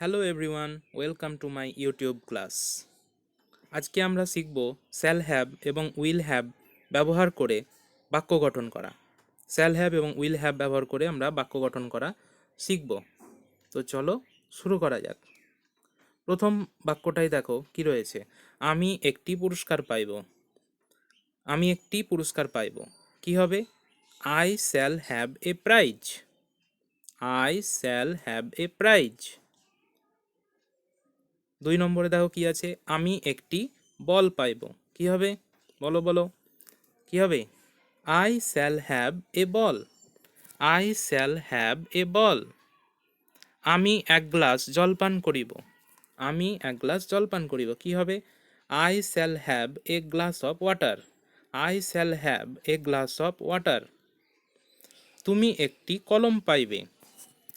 Hello everyone, welcome to my YouTube class. আজকে আমরা শিখব শ্যাল হ্যাভ এবং উইল হ্যাভ ব্যবহার করে বাক্য গঠন করা। শ্যাল হ্যাভ এবং উইল হ্যাভ ব্যবহার করে আমরা বাক্য গঠন করা শিখব। তো চলো শুরু করা যাক। প্রথম বাক্যটাই দেখো কি রয়েছে, আমি একটি পুরস্কার পাইব। আমি একটি পুরস্কার পাইব, কি হবে? I shall have a prize. I shall have a prize. 2 নম্বরে দেখো কি আছে, আমি একটি বল পাইব, কি হবে? বলো বলো, কি হবে? I shall have a ball. I shall have a ball. আমি এক গ্লাস জল পান করিব। আমি এক গ্লাস জল পান করিব, কি হবে? I shall have a glass of water. I shall have a glass of water. তুমি একটি কলম পাইবে,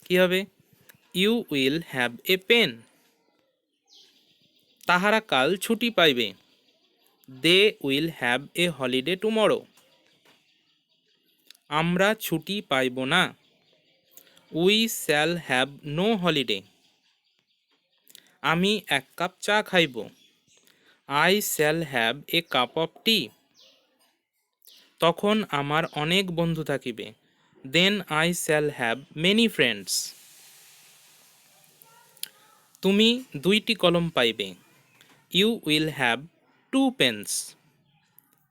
কি হবে? You will have a pen. তাহারা কাল ছুটি পাইবে। They will have a holiday tomorrow. আমরা ছুটি পাইব না। We shall have no holiday. আমি এক কাপ চা খাইব। I shall have a cup of tea. তখন আমার অনেক বন্ধু থাকিবে। Then I shall have many friends. তুমি 2টি কলম পাইবে। You will have 2 pens.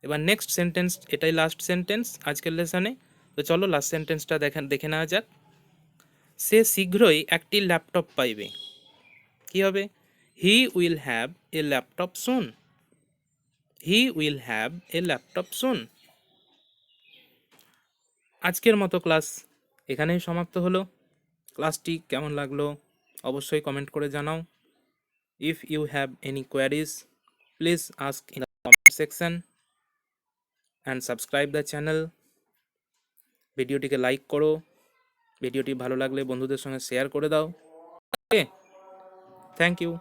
এবার নেক্সট সেন্টেন্স, এটাই লাস্ট সেন্টেন্স আজকের লেসনে। তো চলো লাস্ট সেন্টেন্সটা দেখে নেওয়া যাক। সে শীঘ্রই একটি ল্যাপটপ পাইবে, কি হবে? He will have a laptop soon. He will have a laptop soon. আজকের মতো ক্লাস এখানেই সমাপ্ত হলো। ক্লাসটি কেমন লাগলো অবশ্যই কমেন্ট করে জানাও। If you have any queries, please ask in the comment section and subscribe the channel. ভিডিওটিকে লাইক করো, ভিডিওটি ভালো লাগলে বন্ধুদের সঙ্গে শেয়ার করে দাও। Okay, thank you.